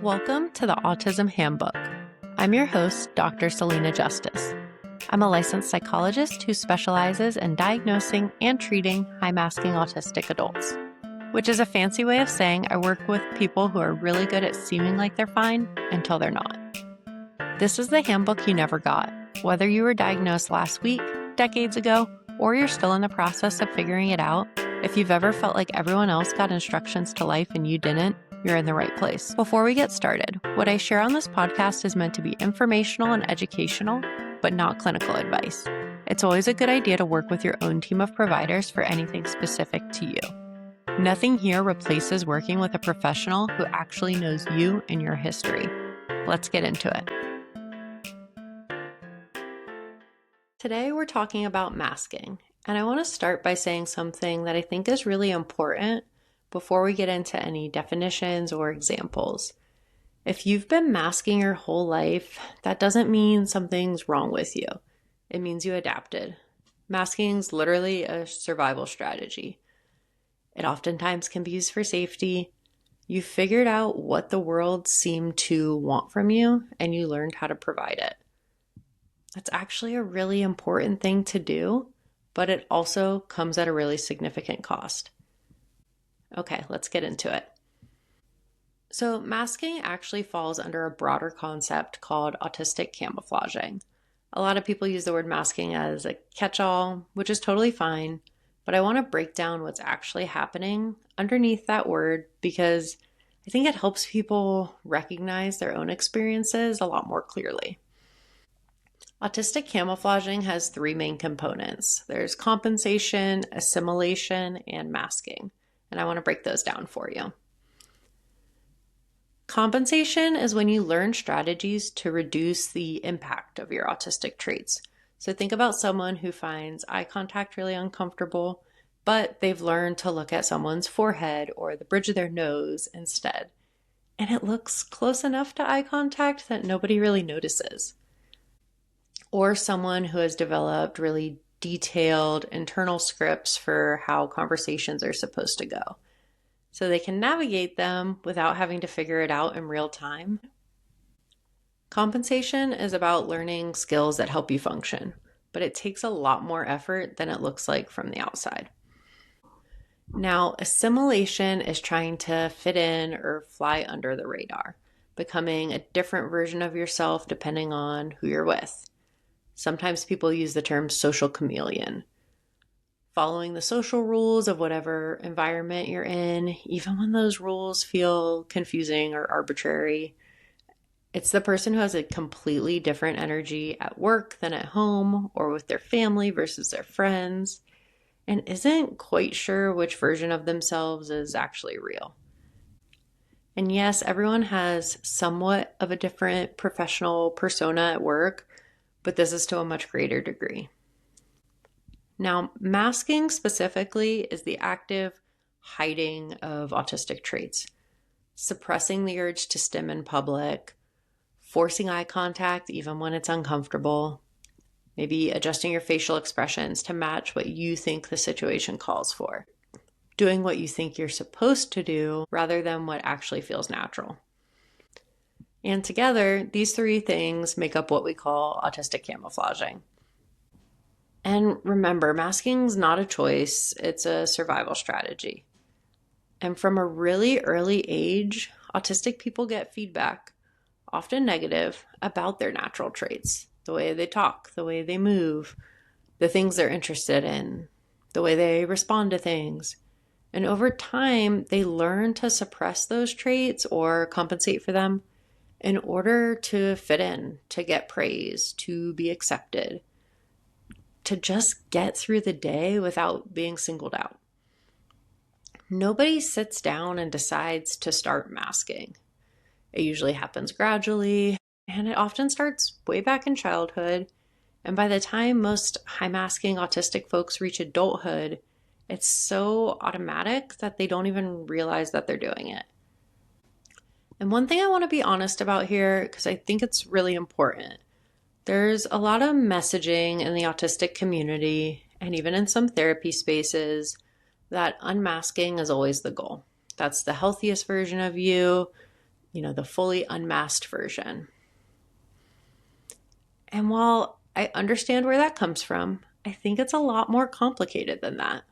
Welcome to the Autism Handbook. I'm your host, Dr. Salena Justice. I'm a licensed psychologist who specializes in diagnosing and treating high-masking autistic adults, which is a fancy way of saying I work with people who are really good at seeming like they're fine until they're not. This is the handbook you never got, whether you were diagnosed last week, decades ago, or you're still in the process of figuring it out. If you've ever felt like everyone else got instructions to life and you didn't, you're in the right place. Before we get started, what I share on this podcast is meant to be informational and educational, but not clinical advice. It's always a good idea to work with your own team of providers for anything specific to you. Nothing here replaces working with a professional who actually knows you and your history. Let's get into it. Today we're talking about masking, and I want to start by saying something that I think is really important before we get into any definitions or examples. If you've been masking your whole life, that doesn't mean something's wrong with you. It means you adapted. Masking is literally a survival strategy. It oftentimes can be used for safety. You figured out what the world seemed to want from you, and you learned how to provide it. That's actually a really important thing to do, but it also comes at a really significant cost. Okay, let's get into it. So masking actually falls under a broader concept called autistic camouflaging. A lot of people use the word masking as a catch-all, which is totally fine, but I want to break down what's actually happening underneath that word because I think it helps people recognize their own experiences a lot more clearly. Autistic camouflaging has three main components. There's compensation, assimilation, and masking. And I want to break those down for you. Compensation is when you learn strategies to reduce the impact of your autistic traits. So think about someone who finds eye contact really uncomfortable, but they've learned to look at someone's forehead or the bridge of their nose instead. And it looks close enough to eye contact that nobody really notices. Or someone who has developed really detailed internal scripts for how conversations are supposed to go, so they can navigate them without having to figure it out in real time. Compensation is about learning skills that help you function, but it takes a lot more effort than it looks like from the outside. Now, assimilation is trying to fit in or fly under the radar, becoming a different version of yourself depending on who you're with. Sometimes people use the term social chameleon, following the social rules of whatever environment you're in, even when those rules feel confusing or arbitrary. It's the person who has a completely different energy at work than at home or with their family versus their friends, and isn't quite sure which version of themselves is actually real. And yes, everyone has somewhat of a different professional persona at work, but this is to a much greater degree. Now, masking specifically is the active hiding of autistic traits, suppressing the urge to stim in public, forcing eye contact even when it's uncomfortable, maybe adjusting your facial expressions to match what you think the situation calls for, doing what you think you're supposed to do rather than what actually feels natural. And together, these three things make up what we call autistic camouflaging. And remember, masking is not a choice, it's a survival strategy. And from a really early age, autistic people get feedback, often negative, about their natural traits, the way they talk, the way they move, the things they're interested in, the way they respond to things. And over time, they learn to suppress those traits or compensate for them in order to fit in, to get praise, to be accepted, to just get through the day without being singled out. Nobody sits down and decides to start masking. It usually happens gradually, and it often starts way back in childhood. And by the time most high-masking autistic folks reach adulthood, it's so automatic that they don't even realize that they're doing it. And one thing I want to be honest about here, because I think it's really important, there's a lot of messaging in the autistic community and even in some therapy spaces that unmasking is always the goal. That's the healthiest version of you. the fully unmasked version. And while I understand where that comes from, I think it's a lot more complicated than that.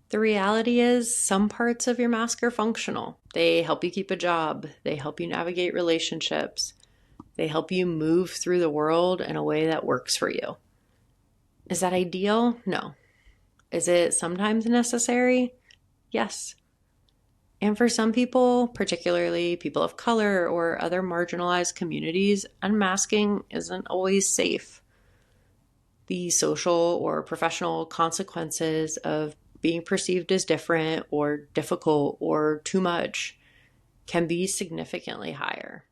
The reality is, some parts of your mask are functional. They help you keep a job, they help you navigate relationships, they help you move through the world in a way that works for you. Is that ideal? No. Is it sometimes necessary? Yes. And for some people, particularly people of color or other marginalized communities, unmasking isn't always safe. The social or professional consequences of being perceived as different or difficult or too much can be significantly higher.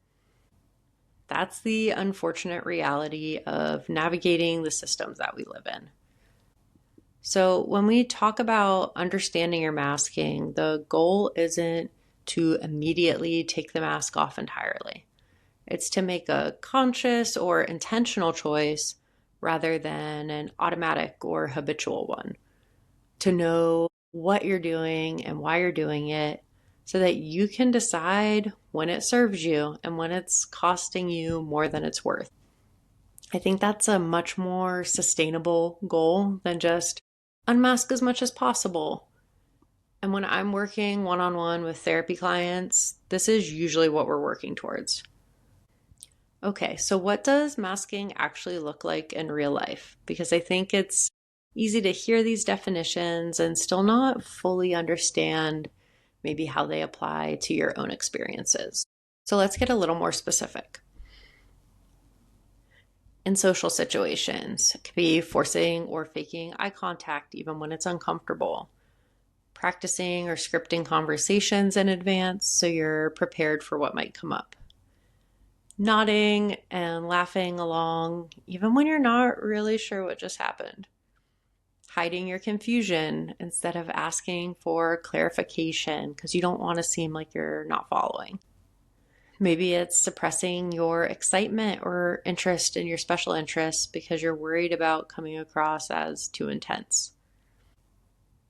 That's the unfortunate reality of navigating the systems that we live in. So when we talk about understanding your masking, the goal isn't to immediately take the mask off entirely. It's to make a conscious or intentional choice rather than an automatic or habitual one. To know what you're doing and why you're doing it so that you can decide when it serves you and when it's costing you more than it's worth. I think that's a much more sustainable goal than just unmask as much as possible. And when I'm working one-on-one with therapy clients, this is usually what we're working towards. Okay, so what does masking actually look like in real life? Because I think it's easy to hear these definitions and still not fully understand maybe how they apply to your own experiences. So let's get a little more specific. In social situations, it could be forcing or faking eye contact even when it's uncomfortable. Practicing or scripting conversations in advance so you're prepared for what might come up. Nodding and laughing along even when you're not really sure what just happened. Hiding your confusion instead of asking for clarification because you don't want to seem like you're not following. Maybe it's suppressing your excitement or interest in your special interests because you're worried about coming across as too intense.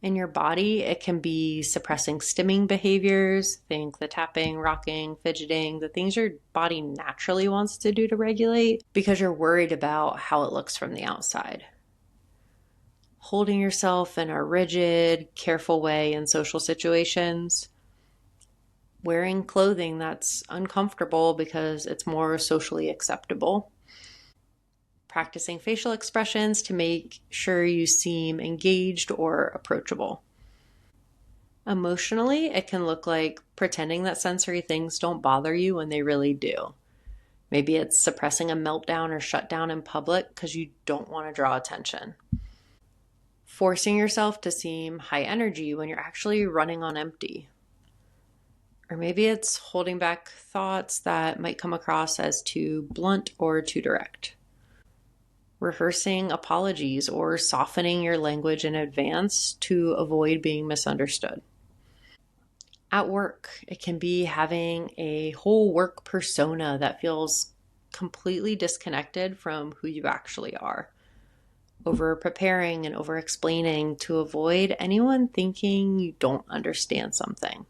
In your body, it can be suppressing stimming behaviors, think the tapping, rocking, fidgeting, the things your body naturally wants to do to regulate because you're worried about how it looks from the outside. Holding yourself in a rigid, careful way in social situations. Wearing clothing that's uncomfortable because it's more socially acceptable. Practicing facial expressions to make sure you seem engaged or approachable. Emotionally, it can look like pretending that sensory things don't bother you when they really do. Maybe it's suppressing a meltdown or shutdown in public because you don't want to draw attention. Forcing yourself to seem high energy when you're actually running on empty. Or maybe it's holding back thoughts that might come across as too blunt or too direct. Rehearsing apologies or softening your language in advance to avoid being misunderstood. At work, it can be having a whole work persona that feels completely disconnected from who you actually are. Over preparing and over explaining to avoid anyone thinking you don't understand something.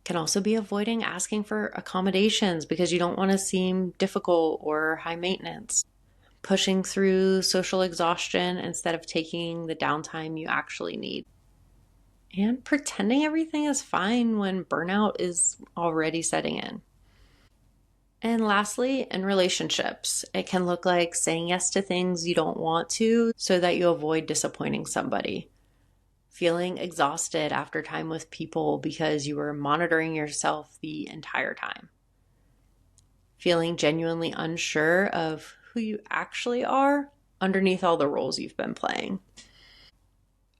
Can also be avoiding asking for accommodations because you don't want to seem difficult or high maintenance. Pushing through social exhaustion instead of taking the downtime you actually need. And pretending everything is fine when burnout is already setting in. And lastly, in relationships, it can look like saying yes to things you don't want to so that you avoid disappointing somebody. Feeling exhausted after time with people because you were monitoring yourself the entire time. Feeling genuinely unsure of who you actually are underneath all the roles you've been playing.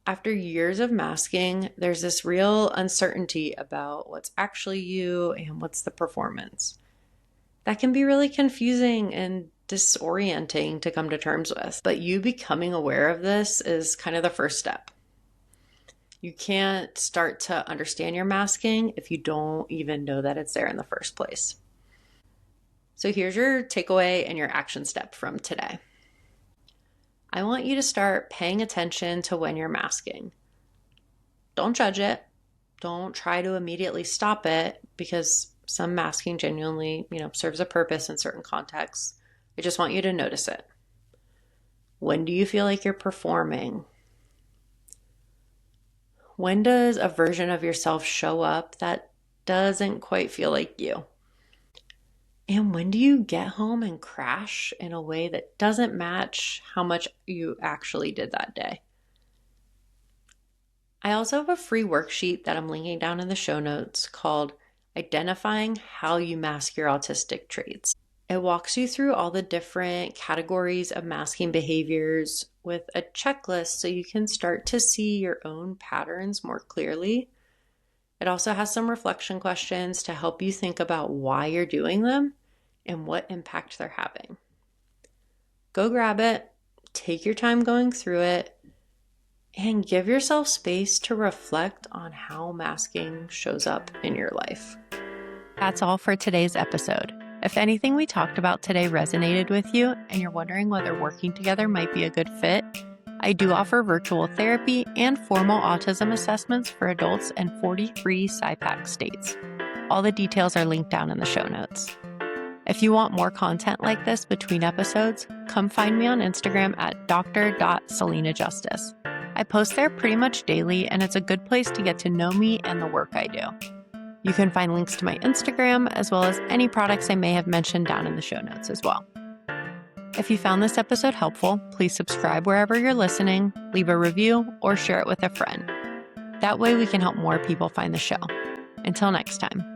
After years of masking, there's this real uncertainty about what's actually you and what's the performance. That can be really confusing and disorienting to come to terms with, but you becoming aware of this is kind of the first step. You can't start to understand your masking if you don't even know that it's there in the first place. So here's your takeaway and your action step from today. I want you to start paying attention to when you're masking. Don't judge it. Don't try to immediately stop it, because some masking genuinely, serves a purpose in certain contexts. I just want you to notice it. When do you feel like you're performing? When does a version of yourself show up that doesn't quite feel like you? And when do you get home and crash in a way that doesn't match how much you actually did that day? I also have a free worksheet that I'm linking down in the show notes called Identifying How You Mask Your Autistic Traits. It walks you through all the different categories of masking behaviors with a checklist so you can start to see your own patterns more clearly. It also has some reflection questions to help you think about why you're doing them and what impact they're having. Go grab it, take your time going through it, and give yourself space to reflect on how masking shows up in your life. That's all for today's episode. If anything we talked about today resonated with you and you're wondering whether working together might be a good fit, I do offer virtual therapy and formal autism assessments for adults in 43 SIPAC states. All the details are linked down in the show notes. If you want more content like this between episodes, come find me on Instagram at dr.Salena Justice. I post there pretty much daily, and it's a good place to get to know me and the work I do. You can find links to my Instagram as well as any products I may have mentioned down in the show notes as well. If you found this episode helpful, please subscribe wherever you're listening, leave a review, or share it with a friend. That way we can help more people find the show. Until next time.